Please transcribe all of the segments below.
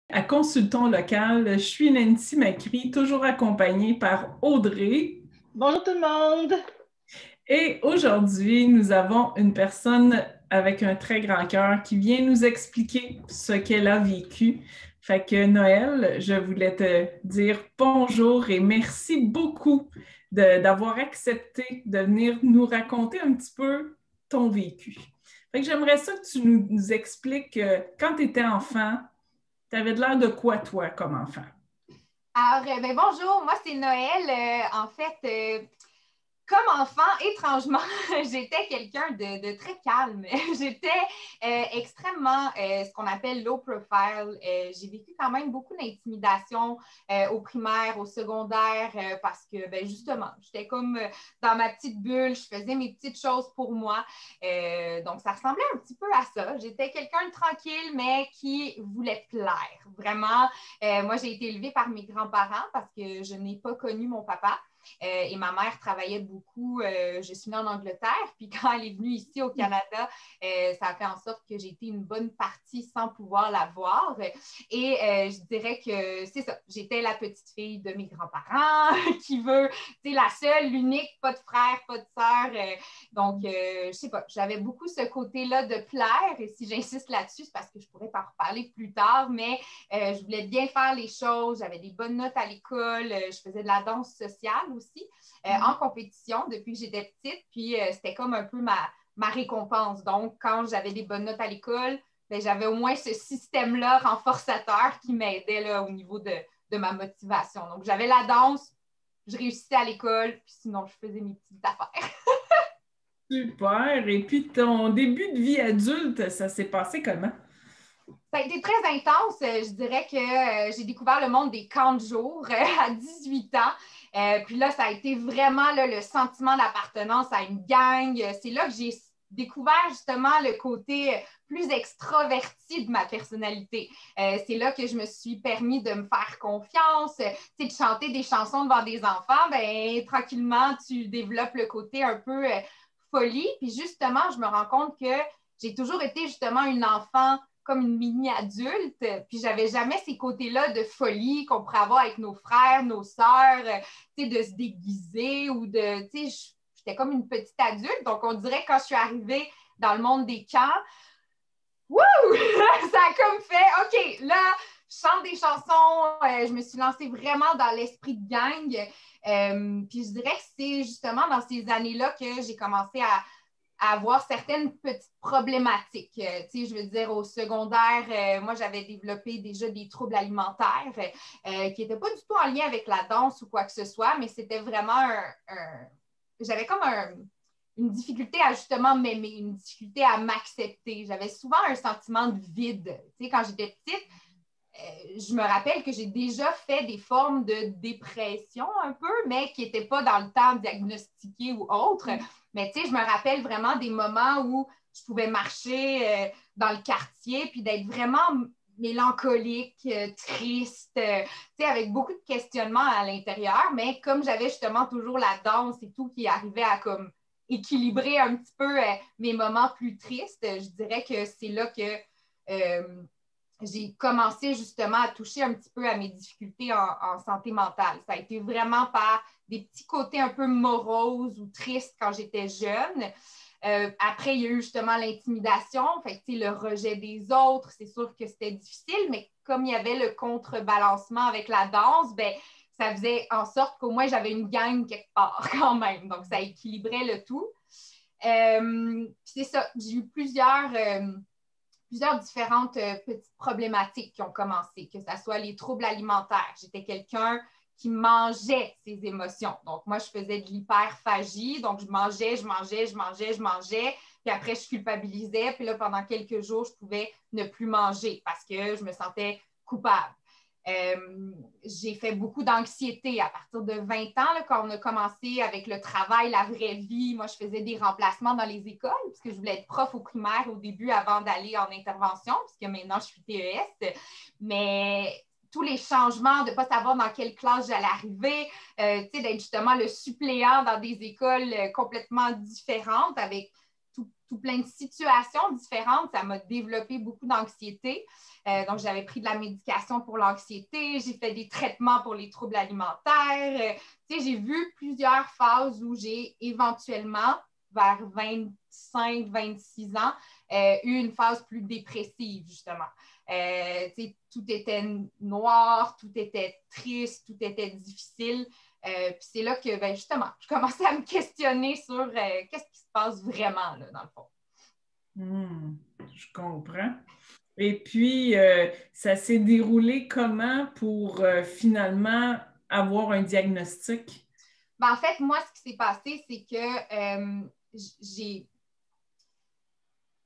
À Consultons local, je suis Nancy Macri, toujours accompagnée par Audrey. Bonjour tout le monde! Et aujourd'hui, nous avons une personne avec un très grand cœur qui vient nous expliquer ce qu'elle a vécu. Fait que Noël, je voulais te dire bonjour et merci beaucoup d'avoir accepté de venir nous raconter un petit peu ton vécu. Fait que j'aimerais ça que tu nous expliques quand tu étais enfant, tu avais de l'air de quoi, toi, comme enfant? Alors, bonjour, moi c'est Noël. En fait, comme enfant, étrangement, j'étais quelqu'un de très calme. J'étais extrêmement ce qu'on appelle low profile. J'ai vécu quand même beaucoup d'intimidation au primaire, au secondaire, parce que justement, j'étais comme dans ma petite bulle, je faisais mes petites choses pour moi. Donc, ça ressemblait un petit peu à ça. J'étais quelqu'un de tranquille, mais qui voulait plaire. Vraiment, moi, j'ai été élevée par mes grands-parents parce que je n'ai pas connu mon papa. Et ma mère travaillait beaucoup. Je suis née en Angleterre, puis quand elle est venue ici au Canada, ça a fait en sorte que j'ai été une bonne partie sans pouvoir la voir. Et je dirais que c'est ça. J'étais la petite fille de mes grands-parents qui veut, tu sais, la seule, l'unique, pas de frère, pas de sœur. Donc, je sais pas, j'avais beaucoup ce côté-là de plaire. Et si j'insiste là-dessus, c'est parce que je pourrais t'en reparler plus tard, mais je voulais bien faire les choses. J'avais des bonnes notes à l'école. Je faisais de la danse sociale aussi en compétition depuis que j'étais petite. Puis c'était comme un peu ma récompense. Donc, quand j'avais des bonnes notes à l'école, j'avais au moins ce système-là renforçateur qui m'aidait là, au niveau de ma motivation. Donc, j'avais la danse, je réussissais à l'école, puis sinon, je faisais mes petites affaires. Super. Et puis ton début de vie adulte, ça s'est passé comment? Ça a été très intense. Je dirais que j'ai découvert le monde des camps de jour à 18 ans. Puis là, ça a été vraiment là, le sentiment d'appartenance à une gang. C'est là que j'ai découvert justement le côté plus extraverti de ma personnalité. C'est là que je me suis permis de me faire confiance, de chanter des chansons devant des enfants. Ben, tranquillement, tu développes le côté un peu folie. Puis justement, je me rends compte que j'ai toujours été justement une enfant comme une mini-adulte, puis j'avais jamais ces côtés-là de folie qu'on pourrait avoir avec nos frères, nos sœurs, de se déguiser ou de, j'étais comme une petite adulte, donc on dirait que quand je suis arrivée dans le monde des camps, wouh! Ça a comme fait, OK, là, je chante des chansons, je me suis lancée vraiment dans l'esprit de gang, puis je dirais que c'est justement dans ces années-là que j'ai commencé à avoir certaines petites problématiques. Je veux dire, au secondaire, moi, j'avais développé déjà des troubles alimentaires qui n'étaient pas du tout en lien avec la danse ou quoi que ce soit, mais c'était vraiment j'avais comme une difficulté à justement m'aimer, une difficulté à m'accepter. J'avais souvent un sentiment de vide. Quand j'étais petite, je me rappelle que j'ai déjà fait des formes de dépression un peu, mais qui n'étaient pas dans le temps diagnostiquées ou autre. Mais tu sais, je me rappelle vraiment des moments où je pouvais marcher dans le quartier puis d'être vraiment mélancolique, triste, avec beaucoup de questionnements à l'intérieur, mais comme j'avais justement toujours la danse et tout qui arrivait à comme équilibrer un petit peu mes moments plus tristes, je dirais que c'est là que j'ai commencé justement à toucher un petit peu à mes difficultés en santé mentale. Ça a été vraiment par des petits côtés un peu moroses ou tristes quand j'étais jeune. Après, il y a eu justement l'intimidation, fait que, le rejet des autres. C'est sûr que c'était difficile, mais comme il y avait le contrebalancement avec la danse, ça faisait en sorte qu'au moins j'avais une gang quelque part quand même. Donc, ça équilibrait le tout. C'est ça, j'ai eu plusieurs différentes petites problématiques qui ont commencé, que ce soit les troubles alimentaires. J'étais quelqu'un qui mangeait ses émotions. Donc, moi, je faisais de l'hyperphagie. Donc, je mangeais, puis après, je culpabilisais. Puis là, pendant quelques jours, je pouvais ne plus manger parce que je me sentais coupable. J'ai fait beaucoup d'anxiété à partir de 20 ans, là, quand on a commencé avec le travail, la vraie vie. Moi, je faisais des remplacements dans les écoles parce que je voulais être prof au primaire au début avant d'aller en intervention, parce que maintenant, je suis TES. Mais tous les changements, de ne pas savoir dans quelle classe j'allais arriver, d'être justement le suppléant dans des écoles complètement différentes avec tout plein de situations différentes. Ça m'a développé beaucoup d'anxiété. Donc, j'avais pris de la médication pour l'anxiété. J'ai fait des traitements pour les troubles alimentaires. J'ai vu plusieurs phases où j'ai éventuellement, vers 25-26 ans, eu une phase plus dépressive, justement. Tout était noir, tout était triste, tout était difficile. Puis c'est là que, justement, je commençais à me questionner sur qu'est-ce qui se passe vraiment, là, dans le fond. Je comprends. Et puis, ça s'est déroulé comment pour finalement avoir un diagnostic? En fait, moi, ce qui s'est passé, c'est que j'ai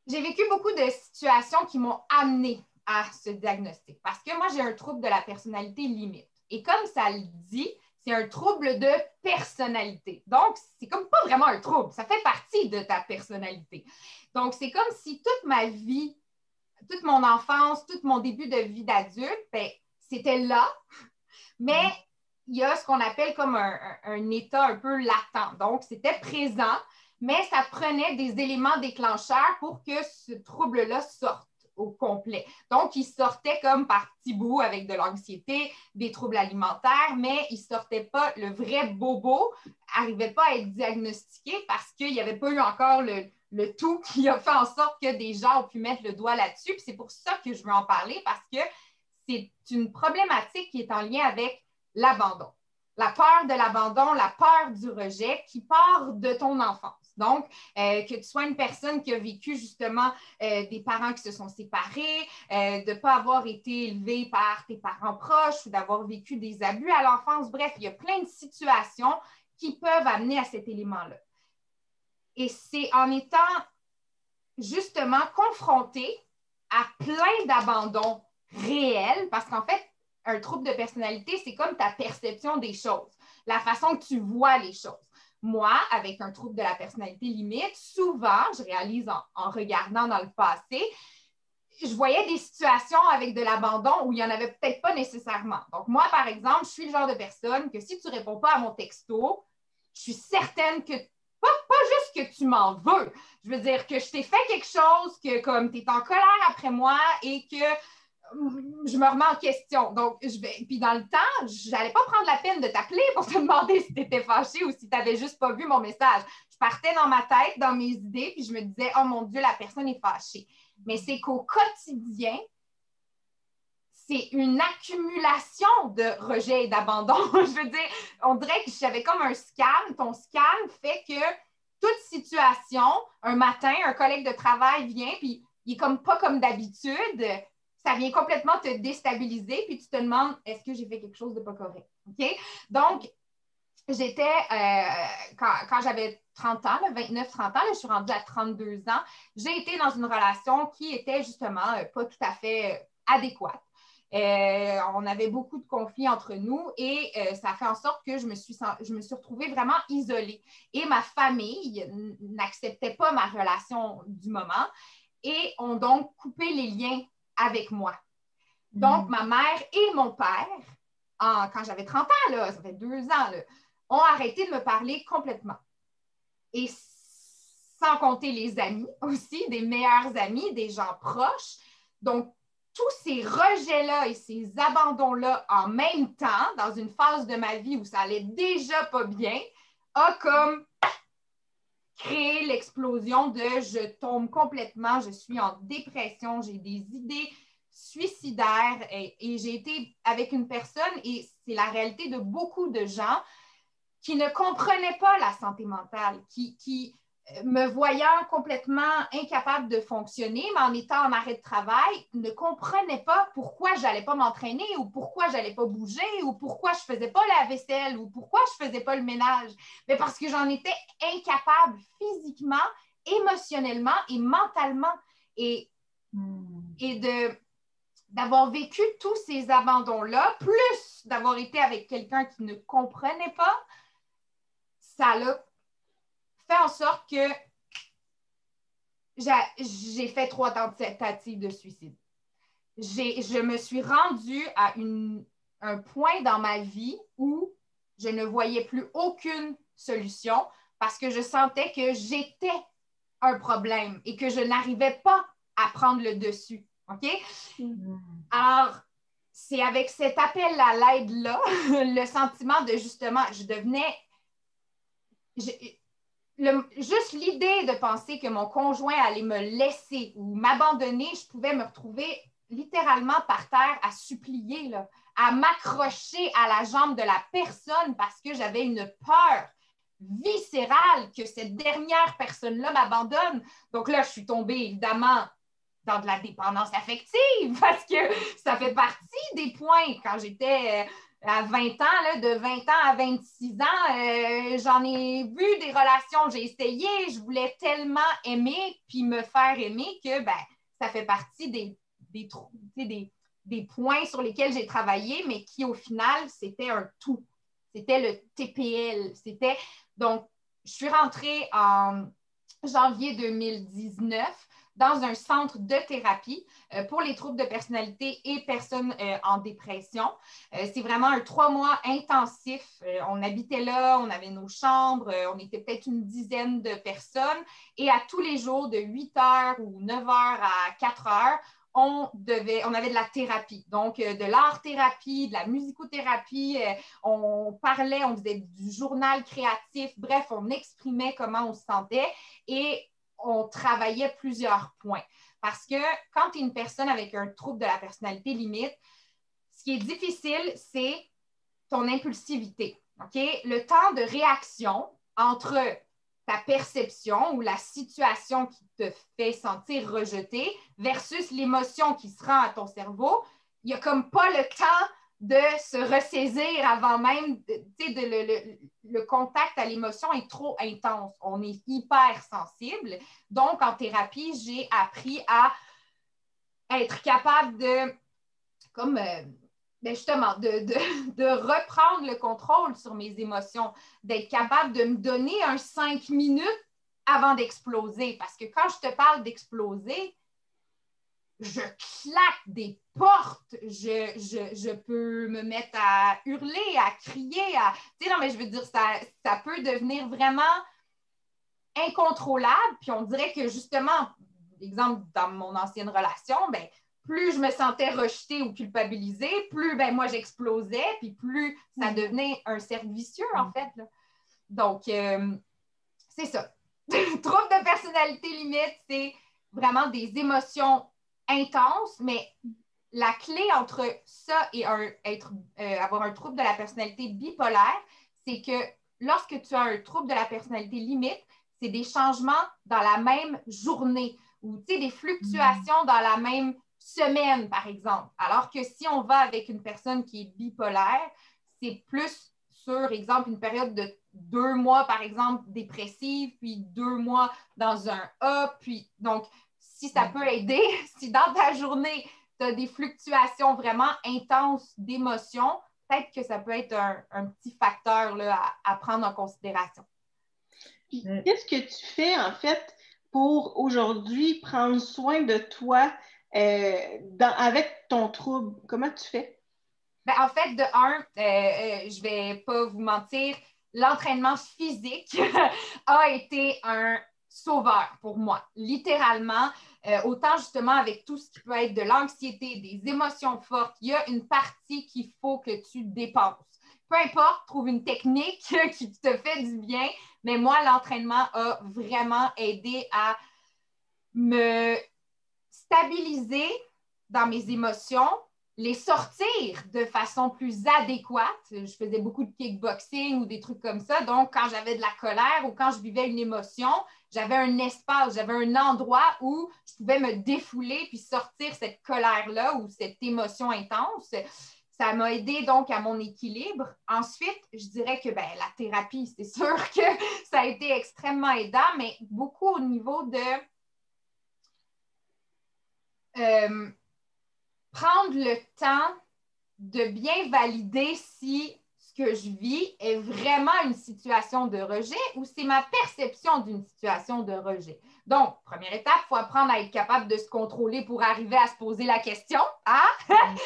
vécu beaucoup de situations qui m'ont amenée à ce diagnostic. Parce que moi, j'ai un trouble de la personnalité limite. Et comme ça le dit, c'est un trouble de personnalité. Donc, c'est comme pas vraiment un trouble. Ça fait partie de ta personnalité. Donc, c'est comme si toute ma vie, toute mon enfance, tout mon début de vie d'adulte, c'était là, mais il y a ce qu'on appelle comme un état un peu latent. Donc, c'était présent, mais ça prenait des éléments déclencheurs pour que ce trouble-là sorte au complet. Donc, il sortait comme par petits bouts avec de l'anxiété, des troubles alimentaires, mais il ne sortait pas, le vrai bobo n'arrivait pas à être diagnostiqué parce qu'il n'y avait pas eu encore le tout qui a fait en sorte que des gens ont pu mettre le doigt là-dessus. Puis c'est pour ça que je veux en parler parce que c'est une problématique qui est en lien avec l'abandon. La peur de l'abandon, la peur du rejet qui part de ton enfance. Donc, que tu sois une personne qui a vécu justement des parents qui se sont séparés, de ne pas avoir été élevé par tes parents proches ou d'avoir vécu des abus à l'enfance. Bref, il y a plein de situations qui peuvent amener à cet élément-là. Et c'est en étant justement confronté à plein d'abandons réels, parce qu'en fait, un trouble de personnalité, c'est comme ta perception des choses, la façon que tu vois les choses. Moi, avec un trouble de la personnalité limite, souvent, je réalise en regardant dans le passé, je voyais des situations avec de l'abandon où il n'y en avait peut-être pas nécessairement. Donc, moi, par exemple, je suis le genre de personne que si tu ne réponds pas à mon texto, je suis certaine que, pas juste que tu m'en veux, je veux dire que je t'ai fait quelque chose, que comme tu es en colère après moi et que je me remets en question. Donc, puis dans le temps, je n'allais pas prendre la peine de t'appeler pour te demander si tu étais fâché ou si tu n'avais juste pas vu mon message. Je partais dans ma tête, dans mes idées, puis je me disais, oh mon Dieu, la personne est fâchée. Mais c'est qu'au quotidien, c'est une accumulation de rejet et d'abandon. Je veux dire, on dirait que j'avais comme un scan. Ton scan fait que toute situation, un matin, un collègue de travail vient, puis il est comme pas comme d'habitude. Ça vient complètement te déstabiliser, puis tu te demandes, est-ce que j'ai fait quelque chose de pas correct? OK? Donc, j'étais, quand j'avais 30 ans, 29-30 ans, là, je suis rendue à 32 ans, j'ai été dans une relation qui était justement pas tout à fait adéquate. On avait beaucoup de conflits entre nous et ça a fait en sorte que je me suis retrouvée vraiment isolée. Et ma famille n'acceptait pas ma relation du moment et ont donc coupé les liens avec moi. Donc, ma mère et mon père, quand j'avais 30 ans, là, ça fait 2 ans, là, ont arrêté de me parler complètement. Et sans compter les amis aussi, des meilleurs amis, des gens proches. Donc, tous ces rejets-là et ces abandons-là en même temps, dans une phase de ma vie où ça allait déjà pas bien, a comme créé l'explosion de je tombe complètement, je suis en dépression, j'ai des idées suicidaires et j'ai été avec une personne et c'est la réalité de beaucoup de gens qui ne comprenaient pas la santé mentale, qui me voyant complètement incapable de fonctionner, mais en étant en arrêt de travail, ne comprenaient pas pourquoi je n'allais pas m'entraîner ou pourquoi je n'allais pas bouger ou pourquoi je ne faisais pas la vaisselle ou pourquoi je ne faisais pas le ménage. Mais parce que j'en étais incapable physiquement, émotionnellement et mentalement. Et d'avoir vécu tous ces abandons-là, plus d'avoir été avec quelqu'un qui ne comprenait pas, ça a fait en sorte que j'ai fait 3 tentatives de suicide. Je me suis rendue à un point dans ma vie où je ne voyais plus aucune solution parce que je sentais que j'étais un problème et que je n'arrivais pas à prendre le dessus. OK? Alors, c'est avec cet appel à l'aide-là, le sentiment de justement, je devenais... juste l'idée de penser que mon conjoint allait me laisser ou m'abandonner, je pouvais me retrouver littéralement par terre à supplier, là, à m'accrocher à la jambe de la personne parce que j'avais une peur viscérale que cette dernière personne-là m'abandonne. Donc là, je suis tombée évidemment dans de la dépendance affective parce que ça fait partie des points. Quand j'étais à 20 ans, là, de 20 ans à 26 ans, j'en ai vu des relations, j'ai essayé, je voulais tellement aimer puis me faire aimer que ben, ça fait partie des points sur lesquels j'ai travaillé, mais qui au final, c'était un tout. C'était le TPL. Donc, je suis rentrée en janvier 2019 dans un centre de thérapie pour les troubles de personnalité et personnes en dépression. C'est vraiment un 3 mois intensif. On habitait là, on avait nos chambres, on était peut-être une dizaine de personnes et à tous les jours de 8 heures ou 9 heures à 4 heures, on avait de la thérapie, donc de l'art-thérapie, de la musicothérapie, on parlait, on faisait du journal créatif, bref, on exprimait comment on se sentait et on travaillait plusieurs points. Parce que quand tu es une personne avec un trouble de la personnalité limite, ce qui est difficile, c'est ton impulsivité. OK? Le temps de réaction entre ta perception ou la situation qui te fait sentir rejeté versus l'émotion qui se rend à ton cerveau, il n'y a comme pas le temps de se ressaisir avant même, le contact à l'émotion est trop intense. On est hyper sensible. Donc, en thérapie, j'ai appris à être capable de, comme, justement, de reprendre le contrôle sur mes émotions, d'être capable de me donner un 5 minutes avant d'exploser. Parce que quand je te parle d'exploser, je claque des portes, je peux me mettre à hurler, à crier, non, mais je veux dire, ça peut devenir vraiment incontrôlable, puis on dirait que justement, exemple, dans mon ancienne relation, ben, plus je me sentais rejetée ou culpabilisée, plus ben, moi j'explosais, puis plus ça devenait un cercle vicieux, en fait. Là. Donc, c'est ça. Trouble de personnalité limite, c'est vraiment des émotions intense, mais la clé entre ça et avoir un trouble de la personnalité bipolaire, c'est que lorsque tu as un trouble de la personnalité limite, c'est des changements dans la même journée ou des fluctuations dans la même semaine, par exemple. Alors que si on va avec une personne qui est bipolaire, c'est plus sur, exemple, une période de 2 mois, par exemple, dépressive, puis 2 mois dans un A, puis donc, si ça peut aider, si dans ta journée, tu as des fluctuations vraiment intenses d'émotions, peut-être que ça peut être un petit facteur là, à prendre en considération. Puis, qu'est-ce que tu fais, en fait, pour aujourd'hui prendre soin de toi avec ton trouble? Comment tu fais? Ben, en fait, de un, je vais pas vous mentir, l'entraînement physique a été un sauveur pour moi, littéralement. Autant justement avec tout ce qui peut être de l'anxiété, des émotions fortes, il y a une partie qu'il faut que tu dépenses. Peu importe, trouve une technique qui te fait du bien, mais moi, l'entraînement a vraiment aidé à me stabiliser dans mes émotions, les sortir de façon plus adéquate. Je faisais beaucoup de kickboxing ou des trucs comme ça. Donc, quand j'avais de la colère ou quand je vivais une émotion, j'avais un espace, j'avais un endroit où je pouvais me défouler puis sortir cette colère-là ou cette émotion intense. Ça m'a aidé donc à mon équilibre. Ensuite, je dirais que la thérapie, c'est sûr que ça a été extrêmement aidant, mais beaucoup au niveau de prendre le temps de bien valider si ce que je vis est vraiment une situation de rejet ou c'est ma perception d'une situation de rejet. Donc, première étape, il faut apprendre à être capable de se contrôler pour arriver à se poser la question. Hein?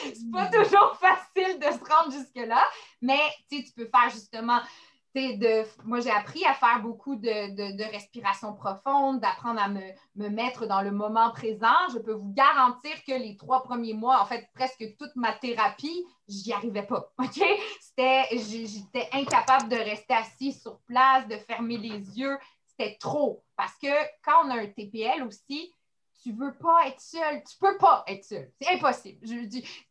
C'est pas toujours facile de se rendre jusque-là, mais tu peux faire justement moi, j'ai appris à faire beaucoup de respiration profonde, d'apprendre à me mettre dans le moment présent. Je peux vous garantir que les 3 premiers mois, en fait, presque toute ma thérapie, j'y arrivais pas. OK? J'étais incapable de rester assise sur place, de fermer les yeux. C'était trop. Parce que quand on a un TPL aussi, tu ne veux pas être seul. Tu ne peux pas être seul. C'est impossible.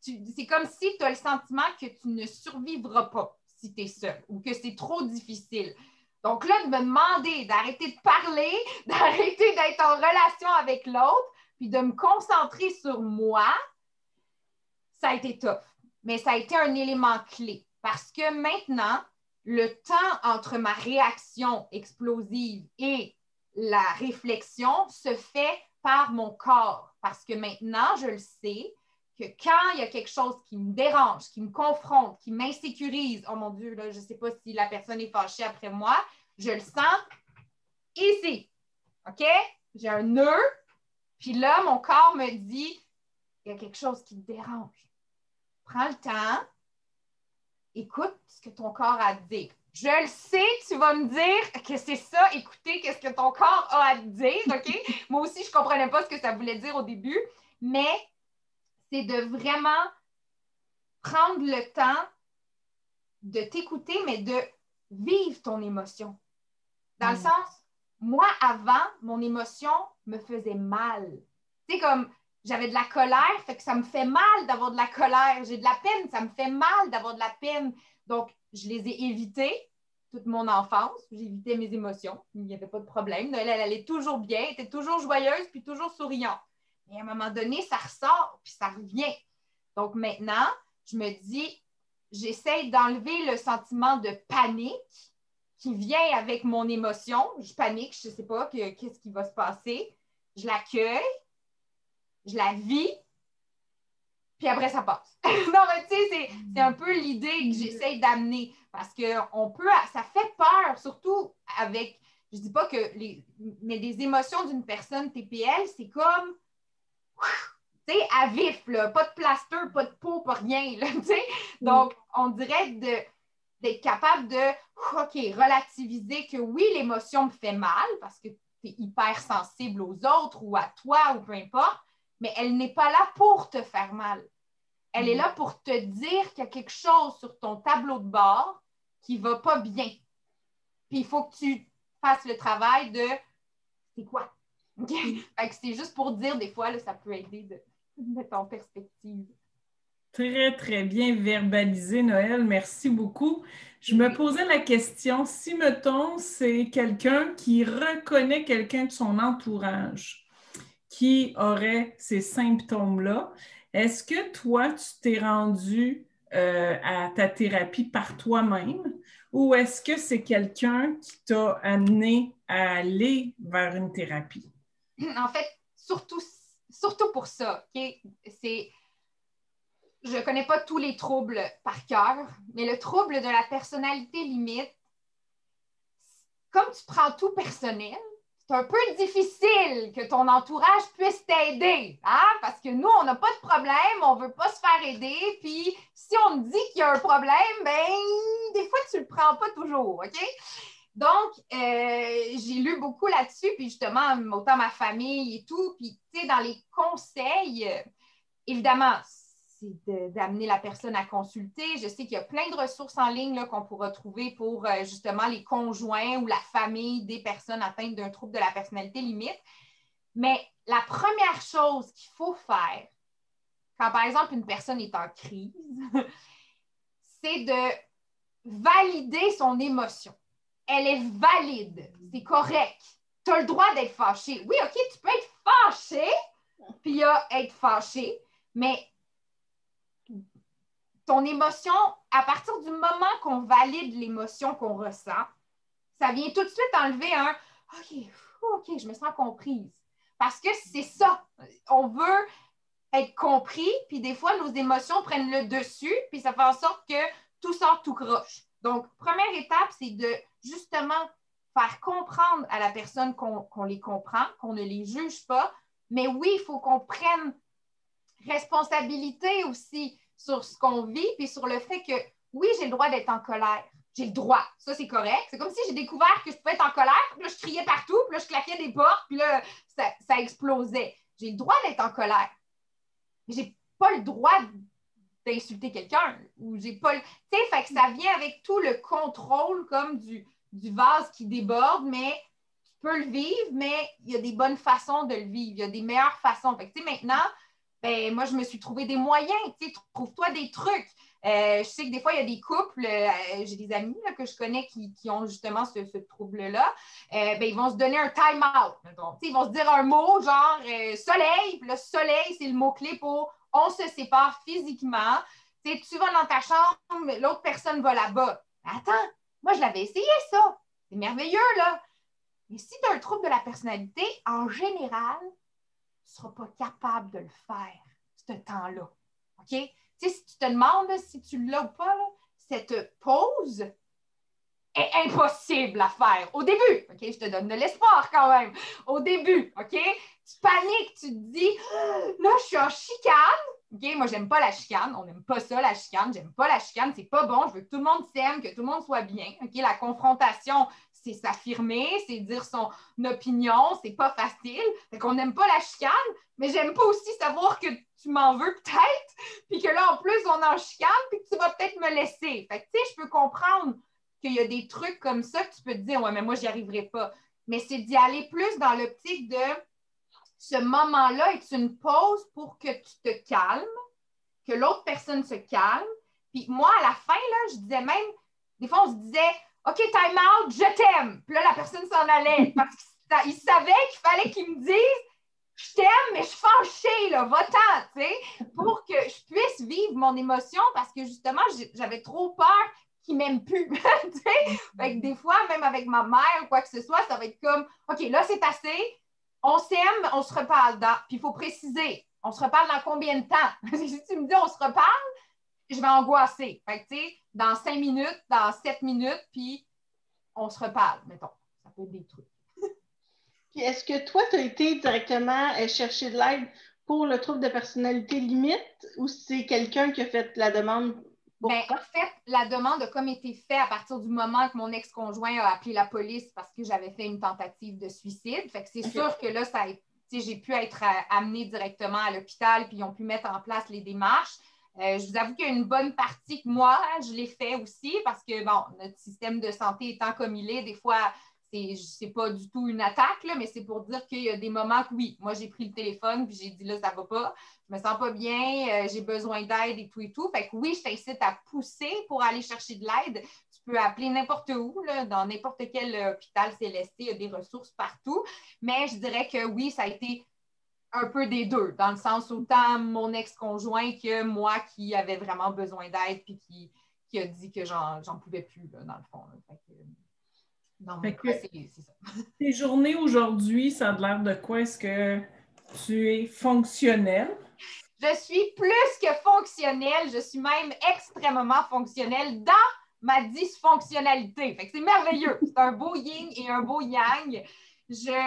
C'est comme si tu as le sentiment que tu ne survivras pas si tu es seul ou que c'est trop difficile. Donc là, de me demander d'arrêter de parler, d'arrêter d'être en relation avec l'autre, puis de me concentrer sur moi, ça a été tough. Mais ça a été un élément clé parce que maintenant, le temps entre ma réaction explosive et la réflexion se fait par mon corps. Parce que maintenant, je le sais que quand il y a quelque chose qui me dérange, qui me confronte, qui m'insécurise, oh mon Dieu, là, je ne sais pas si la personne est fâchée après moi, je le sens ici. OK? J'ai un nœud, puis là, mon corps me dit, il y a quelque chose qui te dérange. Prends le temps, écoute ce que ton corps a à te dire. Je le sais, tu vas me dire que c'est ça, écouter qu'est-ce que ton corps a à te dire, OK? Moi aussi, je ne comprenais pas ce que ça voulait dire au début, mais c'est de vraiment prendre le temps de t'écouter, mais de vivre ton émotion. Dans le sens, moi, avant, mon émotion me faisait mal. Tu sais, comme j'avais de la colère, fait que ça me fait mal d'avoir de la colère. J'ai de la peine, ça me fait mal d'avoir de la peine. Donc, je les ai évitées toute mon enfance. J'évitais mes émotions. Il n'y avait pas de problème. Noël, elle allait toujours bien, elle était toujours joyeuse puis toujours souriante. Et à un moment donné, ça ressort puis ça revient. Donc, maintenant, je me dis, j'essaie d'enlever le sentiment de panique qui vient avec mon émotion. Je panique, je ne sais pas qu'est-ce qui va se passer. Je l'accueille, je la vis, puis après, ça passe. Non, mais tu sais, c'est un peu l'idée que j'essaie d'amener parce que ça fait peur, surtout avec, je ne dis pas que mais les émotions d'une personne TPL, c'est comme, tu sais, à vif, là, pas de plaster, pas de peau, pas rien, là, tu sais. Donc, on dirait d'être capable de, OK, relativiser que oui, l'émotion me fait mal parce que tu es hyper sensible aux autres ou à toi ou peu importe, mais elle n'est pas là pour te faire mal. Elle est là pour te dire qu'il y a quelque chose sur ton tableau de bord qui ne va pas bien. Puis il faut que tu fasses le travail de c'est quoi? Fait que c'est juste pour dire, des fois, là, ça peut aider de mettre en perspective. Très, très bien verbalisé, Noël. Merci beaucoup. Je me posais la question, si, mettons, c'est quelqu'un qui reconnaît quelqu'un de son entourage qui aurait ces symptômes-là, est-ce que toi, tu t'es rendu à ta thérapie par toi-même ou est-ce que c'est quelqu'un qui t'a amené à aller vers une thérapie? En fait, surtout pour ça, okay? Je ne connais pas tous les troubles par cœur, mais le trouble de la personnalité limite, comme tu prends tout personnel, c'est un peu difficile que ton entourage puisse t'aider, hein? Parce que nous, on n'a pas de problème, on ne veut pas se faire aider, puis si on te dit qu'il y a un problème, ben des fois, tu ne le prends pas toujours, OK? Donc, j'ai lu beaucoup là-dessus, puis justement, autant ma famille et tout, puis tu sais, dans les conseils, évidemment, c'est d'amener la personne à consulter. Je sais qu'il y a plein de ressources en ligne là, qu'on pourra trouver pour justement les conjoints ou la famille des personnes atteintes d'un trouble de la personnalité limite. Mais la première chose qu'il faut faire, quand par exemple une personne est en crise, c'est de valider son émotion. Elle est valide, c'est correct. Tu as le droit d'être fâché. Oui, OK, tu peux être fâché, puis être fâché, mais ton émotion, à partir du moment qu'on valide l'émotion qu'on ressent, ça vient tout de suite enlever un OK, je me sens comprise. Parce que c'est ça. On veut être compris, puis des fois, nos émotions prennent le dessus, puis ça fait en sorte que tout sort tout croche. Donc, première étape, c'est de justement faire comprendre à la personne qu'on les comprend, qu'on ne les juge pas. Mais oui, il faut qu'on prenne responsabilité aussi sur ce qu'on vit, puis sur le fait que, oui, j'ai le droit d'être en colère. j'ai le droit. Ça, c'est correct. C'est comme si j'ai découvert que je pouvais être en colère, puis là, je criais partout, puis là, je claquais des portes, puis là, ça explosait. J'ai le droit d'être en colère. Mais j'ai pas le droit d'insulter quelqu'un. Ou j'ai pas le... Tu sais, fait que ça vient avec tout le contrôle comme du vase qui déborde, mais tu peux le vivre, mais il y a des bonnes façons de le vivre. Il y a des meilleures façons. Fait que, tu sais, maintenant, ben, moi, je me suis trouvé des moyens. Tu sais, trouve-toi des trucs. Je sais que des fois, il y a des couples, j'ai des amis là, que je connais qui ont justement ce trouble-là. Ben, ils vont se donner un time-out. Ils vont se dire un mot genre soleil. Puis le soleil, c'est le mot-clé pour on se sépare physiquement. Tu vas dans ta chambre, l'autre personne va là-bas. Attends, moi, je l'avais essayé, ça. C'est merveilleux, là. Mais si tu as un trouble de la personnalité, en général, tu ne seras pas capable de le faire, ce temps-là. OK? Tu sais, si tu te demandes là, si tu l'as ou pas, là, cette pause est impossible à faire au début. OK? Je te donne de l'espoir quand même. Au début, OK? Tu paniques, tu te dis, là, je suis en chicane. OK? Moi, j'aime pas la chicane. On n'aime pas ça, la chicane. J'aime pas la chicane. C'est pas bon. Je veux que tout le monde s'aime, que tout le monde soit bien. OK? La confrontation, c'est s'affirmer, c'est dire son opinion. C'est pas facile. Fait qu'on n'aime pas la chicane, mais j'aime pas aussi savoir que tu m'en veux peut-être, puis que là, en plus, on en chicane, puis que tu vas peut-être me laisser. Fait que, tu sais, je peux comprendre qu'il y a des trucs comme ça que tu peux te dire, ouais, mais moi, j'y arriverai pas. Mais c'est d'y aller plus dans l'optique de ce moment-là est une pause pour que tu te calmes, que l'autre personne se calme. Puis moi, à la fin, là, je disais même, des fois, on se disait, OK, time out, je t'aime. Puis là, la personne s'en allait parce qu'il savait qu'il fallait qu'il me dise, je t'aime, mais je suis fâchée, là, va-t'en, tu sais, pour que je puisse vivre mon émotion parce que justement, j'avais trop peur qu'il m'aime plus. Tu sais? Fait que des fois, même avec ma mère ou quoi que ce soit, ça va être comme, OK, là, c'est assez, on s'aime, on se reparle dans. Puis il faut préciser, on se reparle dans combien de temps? Si tu me dis on se reparle, je vais angoisser. Fait que, tu sais, dans 5 minutes, dans 7 minutes, puis on se reparle, mettons. Ça peut être des trucs. Puis est-ce que toi, tu as été directement chercher de l'aide pour le trouble de personnalité limite ou c'est quelqu'un qui a fait la demande? Bien, en fait, la demande a comme été faite à partir du moment que mon ex-conjoint a appelé la police parce que j'avais fait une tentative de suicide. Fait que c'est sûr que là, j'ai pu être amenée directement à l'hôpital puis ils ont pu mettre en place les démarches. Je vous avoue qu'il y a une bonne partie que moi, je l'ai fait aussi parce que, bon, notre système de santé étant comme il est, des fois, c'est pas du tout une attaque, là, mais c'est pour dire qu'il y a des moments que oui, moi j'ai pris le téléphone puis j'ai dit là, ça va pas, je me sens pas bien, j'ai besoin d'aide et tout et tout. Fait que oui, je t'incite à pousser pour aller chercher de l'aide. Tu peux appeler n'importe où, là, dans n'importe quel hôpital CLSC, il y a des ressources partout. Mais je dirais que oui, ça a été un peu des deux, dans le sens autant mon ex-conjoint que moi qui avait vraiment besoin d'aide puis qui a dit que j'en pouvais plus, là, dans le fond. Fait que, dans mon cas, c'est ça. Tes journées aujourd'hui, ça a l'air de quoi? Est-ce que tu es fonctionnelle? Je suis plus que fonctionnelle. Je suis même extrêmement fonctionnelle dans ma dysfonctionnalité. Fait que c'est merveilleux. C'est un beau yin et un beau yang.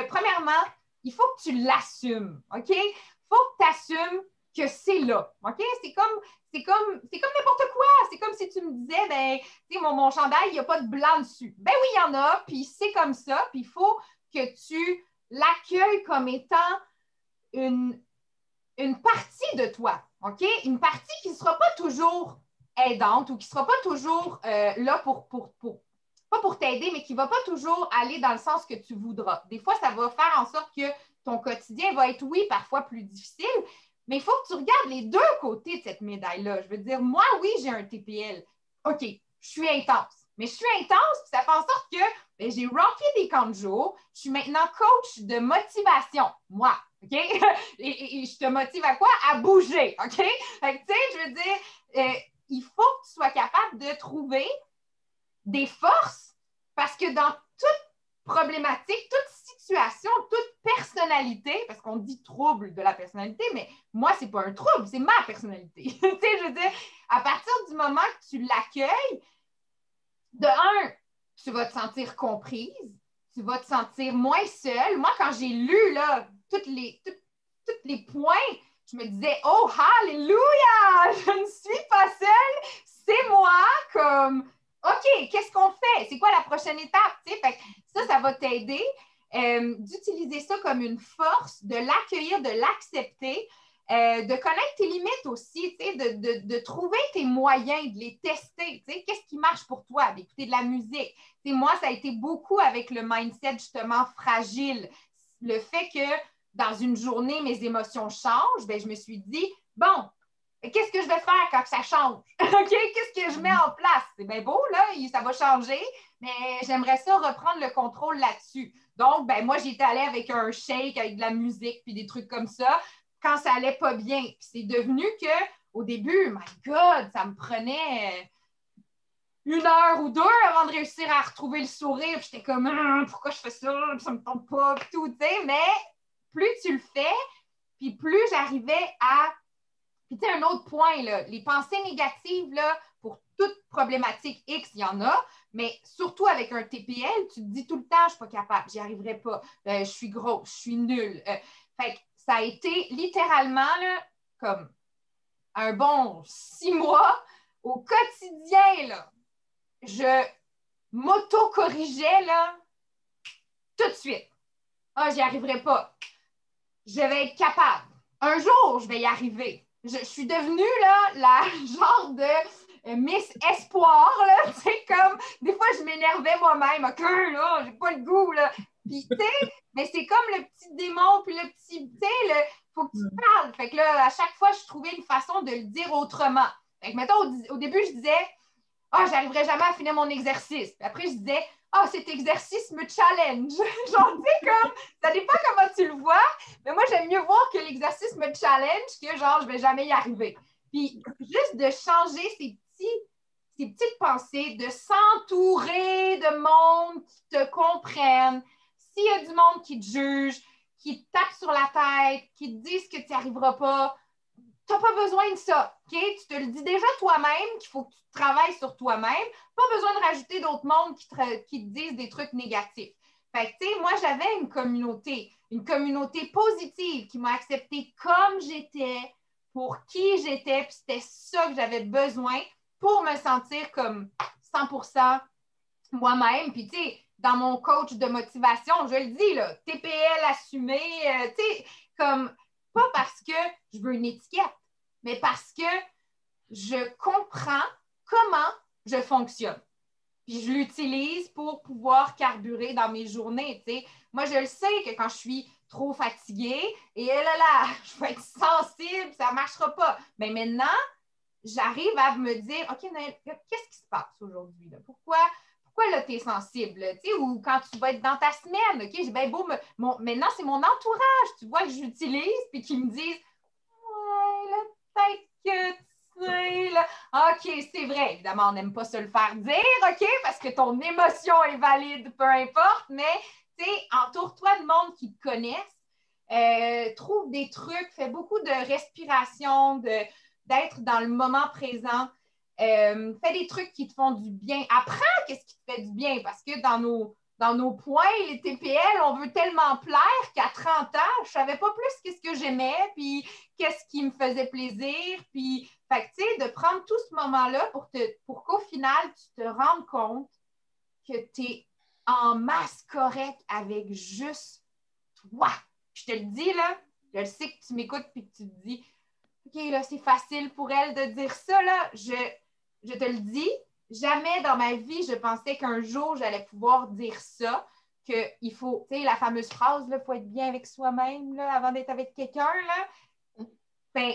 Premièrement, il faut que tu l'assumes, OK? Il faut que tu assumes que c'est là, OK? C'est comme n'importe quoi. C'est comme si tu me disais, ben, tu sais, mon chandail, il n'y a pas de blanc dessus. Ben oui, il y en a, puis c'est comme ça, puis il faut que tu l'accueilles comme étant une partie de toi, OK? Une partie qui ne sera pas toujours aidante ou qui ne sera pas toujours là pas pour t'aider, mais qui ne va pas toujours aller dans le sens que tu voudras. Des fois, ça va faire en sorte que ton quotidien va être, oui, parfois plus difficile, mais il faut que tu regardes les deux côtés de cette médaille-là. Je veux dire, moi, oui, j'ai un TPL. OK, je suis intense. Mais je suis intense, puis ça fait en sorte que ben, j'ai rocké des camps de jour. Je suis maintenant coach de motivation, moi. OK? Et je te motive à quoi? À bouger. OK? Fait que, tu sais, je veux dire, il faut que tu sois capable de trouver des forces parce que dans toute problématique, toute situation, toute personnalité, parce qu'on dit trouble de la personnalité, mais moi, c'est pas un trouble, c'est ma personnalité. Tu sais, je veux dire, à partir du moment que tu l'accueilles, de un, tu vas te sentir comprise, tu vas te sentir moins seule. Moi, quand j'ai lu là, tous les points, je me disais, oh, hallelujah, je ne suis pas seule, c'est moi, comme, OK, OK, qu'est-ce qu'on fait? C'est quoi la prochaine étape? Fait que ça va t'aider d'utiliser ça comme une force, de l'accueillir, de l'accepter, de connaître tes limites aussi, de trouver tes moyens, de les tester. Qu'est-ce qui marche pour toi? D'écouter de la musique. Moi, ça a été beaucoup avec le mindset justement fragile. Le fait que dans une journée, mes émotions changent, ben, je me suis dit, bon, qu'est-ce que je vais faire quand ça change? OK? Qu'est-ce que je mets en place? C'est bien beau, là, ça va changer, mais j'aimerais ça reprendre le contrôle là-dessus. Donc, ben, moi, j'étais allée avec un shake, avec de la musique, puis des trucs comme ça, quand ça allait pas bien. Puis c'est devenu qu'au début, my God, ça me prenait 1 heure ou 2 avant de réussir à retrouver le sourire. Puis j'étais comme, pourquoi je fais ça? Ça me tente pas, puis tout, tu sais. Mais plus tu le fais, puis plus j'arrivais à... Puis tu sais, un autre point, là, les pensées négatives, là, pour toute problématique X, il y en a, mais surtout avec un TPL, tu te dis tout le temps, je ne suis pas capable, j'y arriverai pas, je suis grosse, je suis nulle. Fait que ça a été littéralement là, comme un bon 6 mois au quotidien, là. Je m'auto-corrigeais là, tout de suite. Ah, j'y arriverai pas. Je vais être capable. Un jour, je vais y arriver. Je suis devenue là, la genre de Miss Espoir, là, tu sais, comme, des fois, je m'énervais moi-même, OK, là, j'ai pas le goût, là. Puis, tu sais, mais c'est comme le petit démon, puis le petit, tu sais, faut que tu parles. Fait que là, à chaque fois, je trouvais une façon de le dire autrement. Fait que, mettons, au début, je disais, j'arriverai jamais à finir mon exercice. Puis après, je disais, cet exercice me challenge. Genre, tu sais, comme, ça dépend comment tu le vois, mais moi, j'aime mieux voir que l'exercice me challenge que genre, je vais jamais y arriver. Puis, juste de changer ces petites pensées, de s'entourer de monde qui te comprennent. S'il y a du monde qui te juge, qui te tape sur la tête, qui te disent que tu n'y arriveras pas, tu n'as pas besoin de ça, OK? Tu te le dis déjà toi-même qu'il faut que tu travailles sur toi-même. Pas besoin de rajouter d'autres mondes qui te disent des trucs négatifs. Fait que, tu sais, moi, j'avais une communauté positive qui m'a acceptée comme j'étais, pour qui j'étais, puis c'était ça que j'avais besoin pour me sentir comme 100% moi-même. Puis, tu sais, dans mon coach de motivation, je le dis, là, TPL assumé, tu sais, comme... Pas parce que je veux une étiquette, mais parce que je comprends comment je fonctionne. Puis je l'utilise pour pouvoir carburer dans mes journées. T'sais. Moi, je le sais que quand je suis trop fatiguée, et là, je vais être sensible, ça ne marchera pas. Mais maintenant, j'arrive à me dire, OK, Noël, qu'est-ce qui se passe aujourd'hui? Pourquoi là, tu es sensible? Ou quand tu vas être dans ta semaine, OK, j'ai bien beau maintenant, c'est mon entourage, tu vois, que j'utilise, puis qui me disent ouais, là, peut-être que tu sais, là. OK, c'est vrai, évidemment, on n'aime pas se le faire dire, OK, parce que ton émotion est valide, peu importe, mais tu sais, entoure-toi de monde qui te connaissent, trouve des trucs, fais beaucoup de respiration, d'être dans le moment présent. Fais des trucs qui te font du bien. Apprends qu'est-ce qui te fait du bien parce que dans nos points, les TPL, on veut tellement plaire qu'à 30 ans, je ne savais pas plus qu'est-ce que j'aimais, puis qu'est-ce qui me faisait plaisir. Puis, fait que, tu sais, de prendre tout ce moment-là pour qu'au final, tu te rendes compte que tu es en masse correct avec juste toi. Je te le dis, là, je le sais que tu m'écoutes puis que tu te dis OK, là, c'est facile pour elle de dire ça, là. Je te le dis, jamais dans ma vie, je pensais qu'un jour, j'allais pouvoir dire ça, qu'il faut, tu sais, la fameuse phrase, il faut être bien avec soi-même, là, avant d'être avec quelqu'un, là. Ben,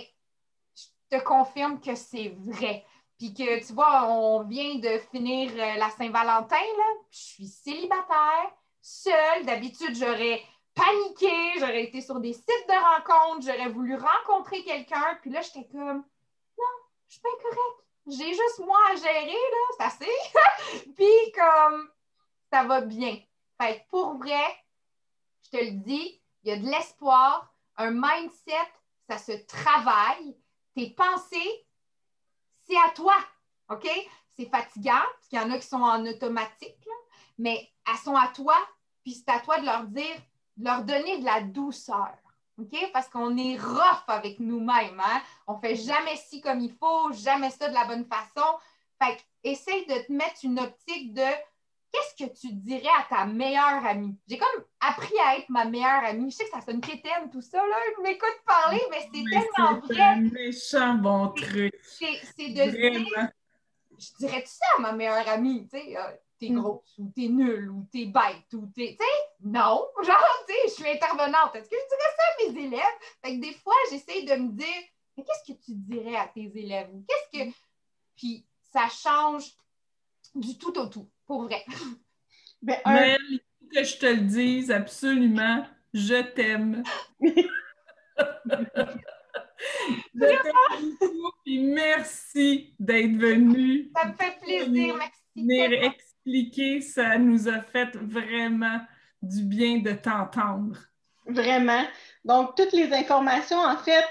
je te confirme que c'est vrai. Puis que, tu vois, on vient de finir la Saint-Valentin, là. Je suis célibataire, seule. D'habitude, j'aurais paniqué, j'aurais été sur des sites de rencontres, j'aurais voulu rencontrer quelqu'un. Puis là, j'étais comme, non, je suis bien correcte. J'ai juste moi à gérer, là, c'est assez. Puis comme, ça va bien. Fait que pour vrai, je te le dis, il y a de l'espoir, un mindset, ça se travaille. Tes pensées, c'est à toi, OK? C'est fatigant, parce qu'il y en a qui sont en automatique, là, mais elles sont à toi, puis c'est à toi de leur dire, de leur donner de la douceur. OK? Parce qu'on est rough avec nous-mêmes. Hein? On ne fait jamais ci comme il faut, jamais ça de la bonne façon. Fait que essaye de te mettre une optique de qu'est-ce que tu dirais à ta meilleure amie? J'ai comme appris à être ma meilleure amie. Je sais que ça sonne quétaine, tout ça, là. Je m'écoute parler, mais c'est tellement C'est vrai. un méchant bon truc. C'est de se dire, je dirais-tu ça à ma meilleure amie? Tu sais, t'es grosse, ou t'es nulle, ou t'es bête, ou t'es. Tu sais, non. Genre, tu sais, je suis intervenante. Est-ce que je dirais ça à mes élèves? Fait que des fois, j'essaie de me dire, mais qu'est-ce que tu dirais à tes élèves? Ou qu'est-ce que. Puis ça change du tout au tout, pour vrai. Ben, Noël, il faut que je te le dise, absolument, je t'aime. Je t'aime beaucoup, puis merci d'être venu. Ça me fait plaisir, merci. Venir expliquer, ça nous a fait vraiment du bien de t'entendre. Vraiment. Donc, toutes les informations, en fait,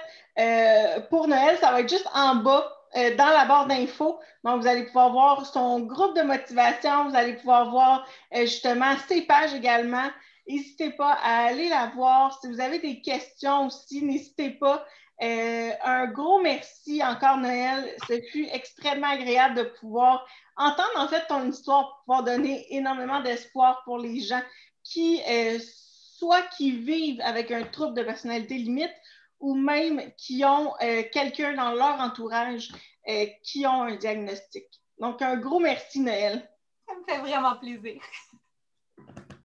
pour Noël, ça va être juste en bas, dans la barre d'infos. Donc, vous allez pouvoir voir son groupe de motivation, vous allez pouvoir voir justement ses pages également. N'hésitez pas à aller la voir. Si vous avez des questions aussi, n'hésitez pas. Un gros merci encore, Noël. Ce fut extrêmement agréable de pouvoir entendre en fait ton histoire pour pouvoir donner énormément d'espoir pour les gens qui soit qui vivent avec un trouble de personnalité limite ou même qui ont quelqu'un dans leur entourage qui ont un diagnostic. Donc, un gros merci, Noël. Ça me fait vraiment plaisir.